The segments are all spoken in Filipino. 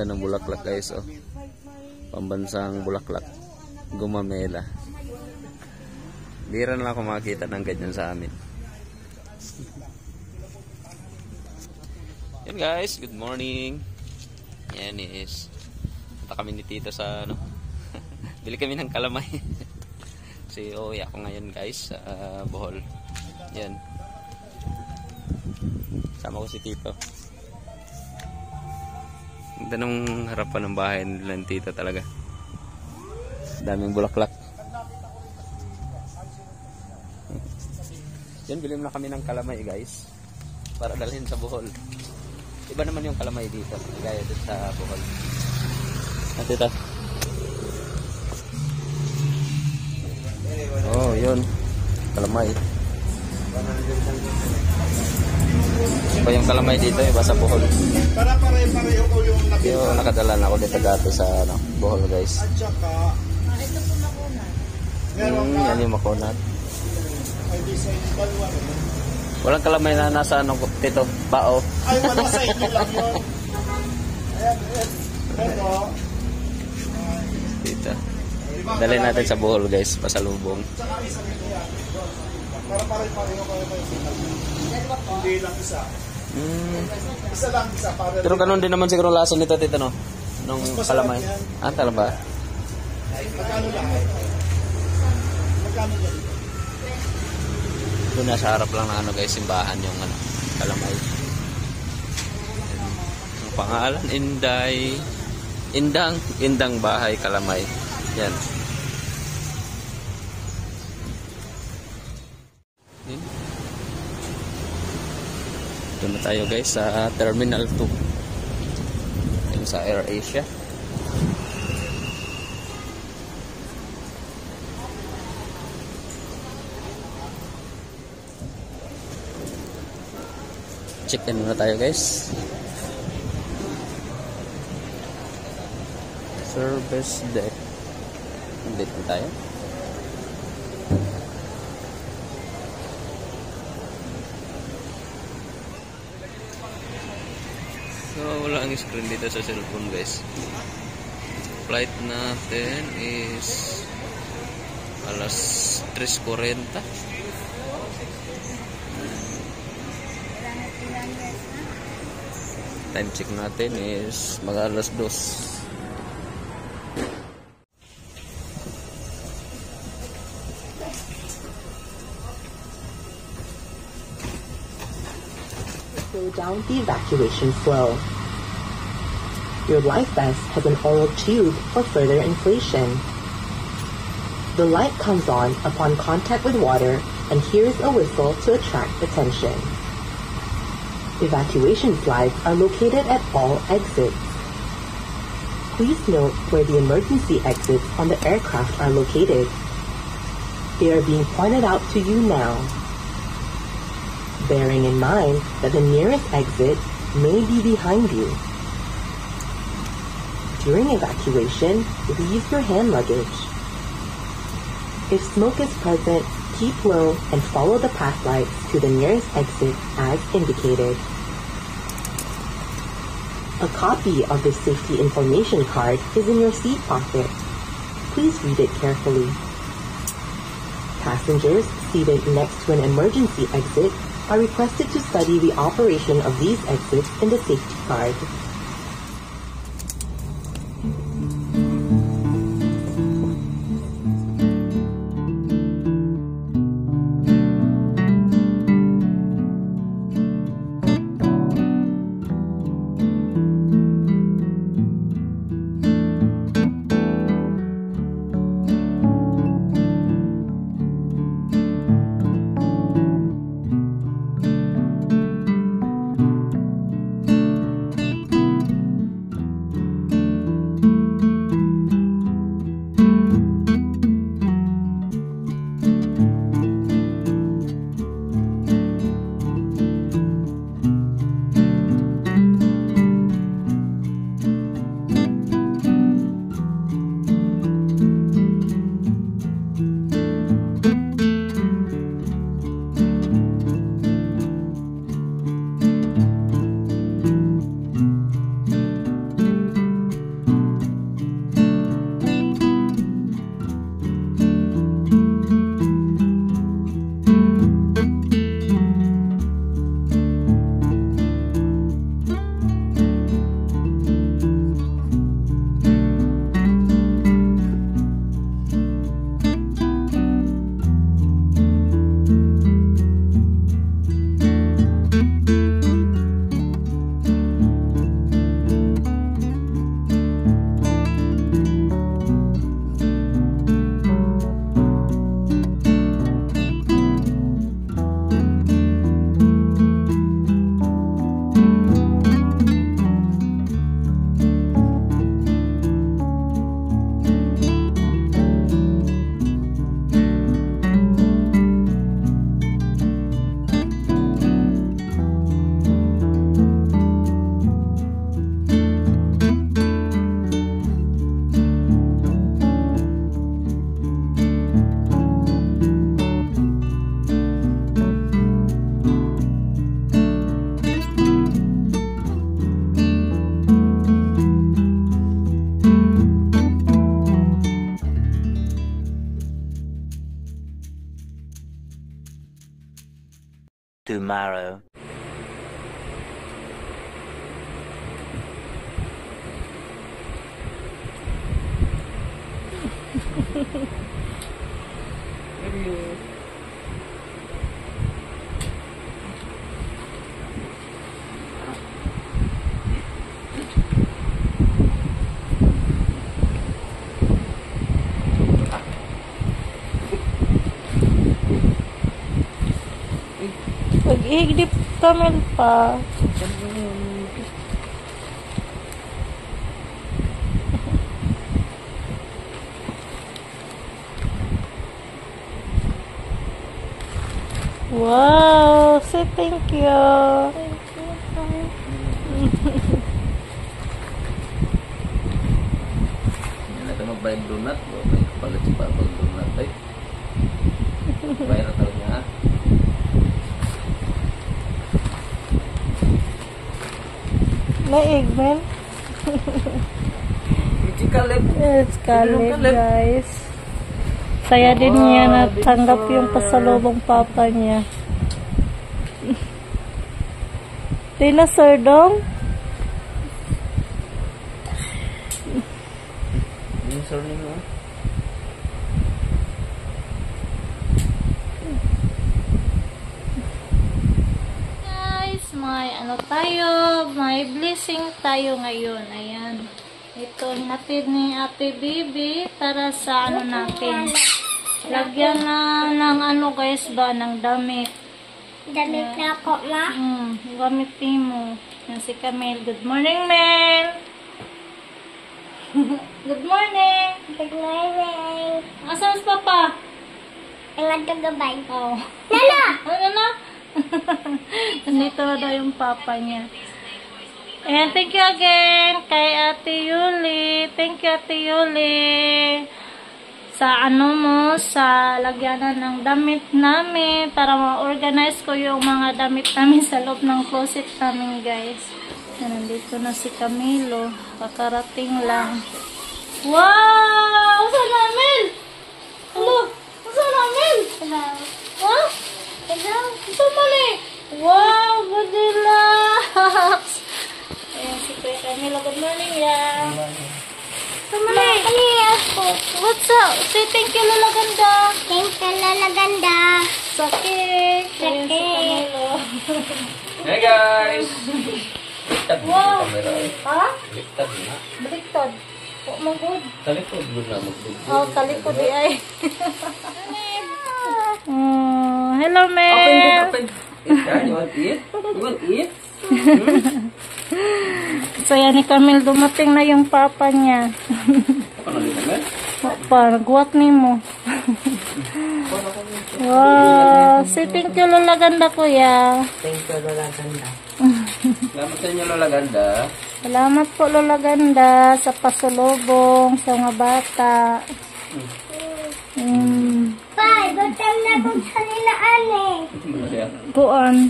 Ganda ng bulaklak guys, oh. Pambansang bulaklak. Gumamela. Bira na ako makakita ng ganyan sa amin. Yan guys, good morning. Yan is punta kami ni Tito sa ano. Bili kami ng kalamay. Kasi uuwi ako ngayon guys sa Bohol. Yan. Sama ko si Tito. Ganda nung harapan ng bahay nila ni Tito talaga. Daming bulaklak. Yan, bilhin na kami ng kalamay guys. Para dalhin sa Bohol. Iba naman yung kalamay dito, gaya dito sa Bohol. At ito. Oh, yun. Kalamay. Iba yung kalamay dito, iba sa Bohol. Para pare-pareho ko yung nakita. Yung nakadala na ako dito dati sa ano, Bohol guys. At saka, ito po makunat. Yan yung makunat. Ay, design balwa rin. Walang kalamay na nasa ano, Tito, bao. Ay, wala sa inyo lang yun. Ayan, ayan. Pero, Dito. Dali natin sa Bohol guys, pasalubong. tsaka isang ito yan. Para pare-pareho kayo kayo sila. Hindi lang isa. Isa lang, isa. Para Pero ganun din naman siguro laso nito, Tito, no? Nung mas kalamay. masarap yan. Ah, talaba? Magkano lang? Magkano lang? Doon nasa harap lang ng ano guys, simbahan yung ano, kalamay. Ang pangalan, Inday. Indang bahay, kalamay. Yan. Doon na tayo guys sa Terminal 2. Yung sa AirAsia. Check-in muna tayo guys. Service deck. Nandito na tayo. So wala ang screen dito sa cellphone guys. Flight natin is alas 3:40. Time check natin is mag-alas 2. Slow down the evacuation flow. Your life vest has an oral tube for further inflation. The light comes on upon contact with water and hears a whistle to attract attention. Evacuation flags are located at all exits. Please note where the emergency exits on the aircraft are located. They are being pointed out to you now. Bearing in mind that the nearest exit may be behind you. During evacuation, leave your hand luggage. If smoke is present, keep low and follow the path lights to the nearest exit as indicated. A copy of the safety information card is in your seat pocket. Please read it carefully. Passengers seated next to an emergency exit are requested to study the operation of these exits in the safety card. tomorrow. Pag-ihigdip kami pa. Wow, say thank you. Yan natin magbayad donut. May kapalit si Papa ang donut eh. Bayar na talaga ha. Naig, man. It's Caleb, guys. Saya din niya natanggap yung pasalubong papa niya. Dinosaur dong? Dinosaur niyo mo. Guys, may ano tayo, may blessing tayo ngayon. Ayan. Ito natin ni Ate Bibi para sa ano natin. Lagyan na ng ano guys ba, ng damit. Damit na ako, ma. Gamitin mo. Yan si Camille. Good morning, Mel. Good morning. Good morning. Asan si Papa? Ang gabay. Oh. Lala! Ano na? Nandito na daw yung papa niya. And thank you again kay Ate Yuli. Thank you, Ate Yuli. Sa ano mo, sa lagyanan ng damit namin para ma-organize ko yung mga damit namin sa loob ng closet namin, guys. And nandito na si Camilo. Kakarating lang. Wow! Saan namin? Hello? Saan namin? Hello. Ha? Hello. Ito mali. Wow, Goodilocks. Ayan si Kuya Camilo. Good morning, ya. Ito mali. Ako. What's up? Say thank you, Lola Ganda. Thank you, Lala Ganda. Sa cake. Ayan si cake. Camilo. Hey guys! Liktad mo Wow. sa camera eh. Ha? Liktad na. Baliktad. Oh, my God. Talikod mo na magdugtog. Oh, talikod di ay. Hello, Mel. Open. You want eat? You want eat? So, yan ni Camille, dumating na yung papa niya. Ano nito na? Pa, nagwak ni mo. Wow. Say thank you, Lola Ganda, kuya. Salamat sa inyo, Lola Ganda. Salamat po, Lola Ganda, sa pasulubong sa mga bata. Bye. Butang na kung kanila, ane. Ano siya? Kuan.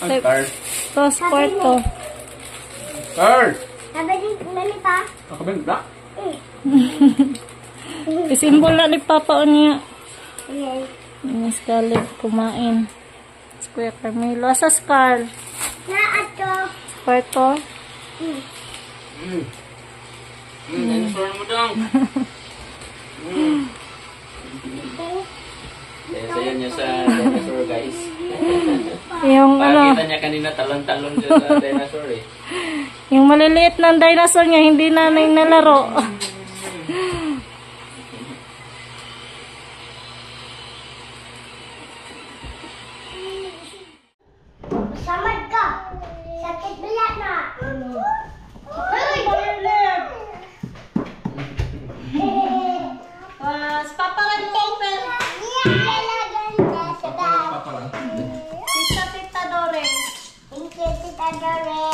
Ang card. Tos kwarto. Card! Sabi din, nani pa? Ako ba yung black? Isimbol na ni Papa o niya. Yes. Miss Caleb, kumain. Kuya Camilo. Asa Scar? Na ato. Kwarto? Dinosaur mo dong. Saya niya sa dinosaur, guys. Yung ano, Pakita niya kanina talon-talon siya sa dinosaur eh. yung maliliit ng dinosaur niya, hindi na nalaro. Samad ka. Sakit bila na. Papa rin mo open. Lala Ganda. Sada. Tita Dore. Thank you, Tita Dore.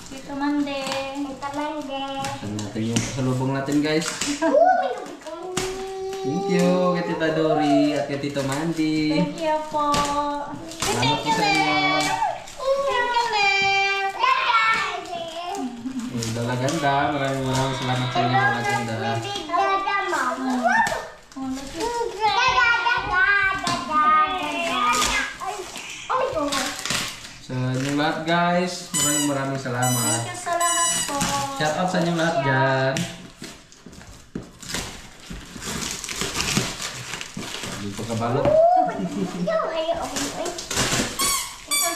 Tito Mande. Tita Mande. Ano natin yung pasalubong natin, guys. Thank you kay Tita Dory at kay Tito Mandy. Thank you po. Salamat po sa inyo. Lola Ganda, maraming salamat sa inyo, Lola Ganda. lahat guys. Maraming salamat. Thank you sa lahat po. Shout out sa inyo lahat dyan. Hindi pa kabalot. Ikaw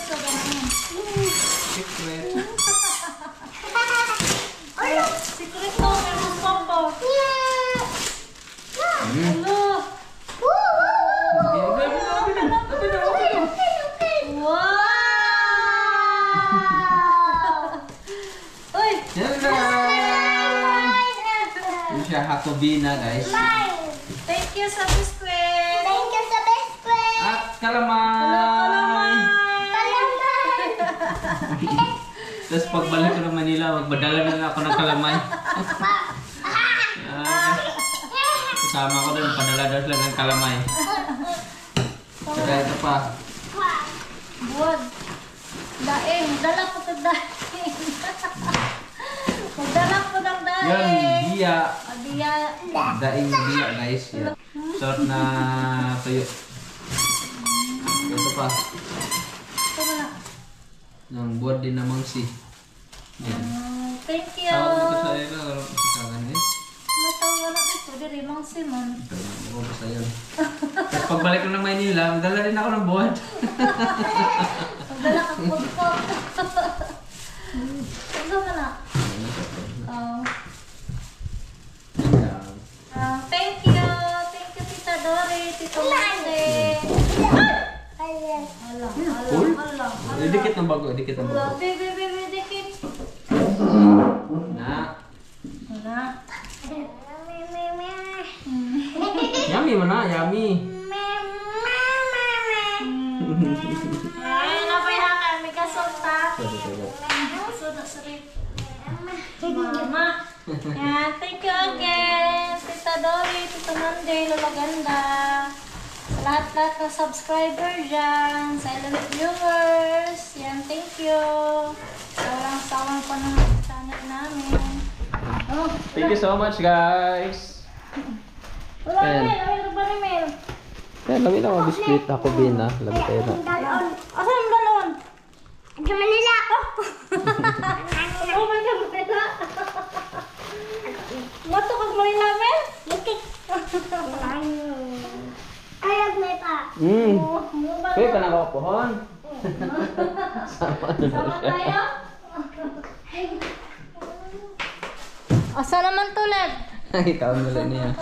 sa ganyan. Secret. Secret to, meron pa po. Hello. Wow! Uy! Yan guys! Ini siya Hakobina guys. Thank you sa biskwit! At kalamay! Tapos pagbalik ko ng Manila, magpadala na lang ako ng kalamay. Kasama ko doon, padala daw sila ng kalamay. Saka ito pa. Buwan. Daing. Dala ko ito daing. Magdala ko ng daing. Yan, biya. Adiya. Daing biya guys. Yan. Short na tuyo. Ito pa. Ito mo na. Ng buwan din namang si. Yan. Thank you. Tawag ko sa iyo. Kasagan eh. Matawa na ito. Diri mang simon. Ito na, ako pa sa yan. Tapos pagbalik ko ng Maynila, magdala rin ako ng buwan. Magdala ka pagkop. Ito mo na. Thank you. Thank you, Tita Dory. Tito Mande. Alam. Dikit ng bago, dikit ng bago. Baby, dikit. Na. Na. Yummy mo na, yummy. Ay, napayakan. May kasulta. Sorry. Mama. Yan, thank you again. Tita Dory, Tita Mande, Lola Ganda. Sa lahat-lahat ng subscriber dyan. Sa Elevate viewers. Yan, thank you. Sa walang-sawang panonood sa channel namin. Oh, Thank you so much guys. wala Ayan. Mel. Ay, ba ni Mel? Kaya lami na mga biskuit ako bin ha. Lami tayo na. Asan ang dalon? Manila ako. Oh my God, Manila. Mato kag Manila, Mel? Ayag may pa. Kaya ka na ako pohon. Sama na Sama siya. tayo? Asa naman tulad? Ikaw nila niya.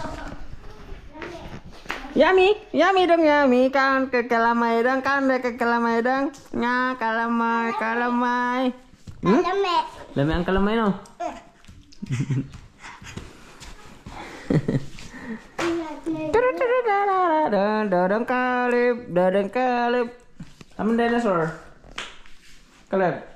Yummy dong yummy kan kekalamay dong kan kekalamay dong nya kalamay. Lame. Lami ang kalamay no. Dadang kalib. Taman dinosaur. Kalib.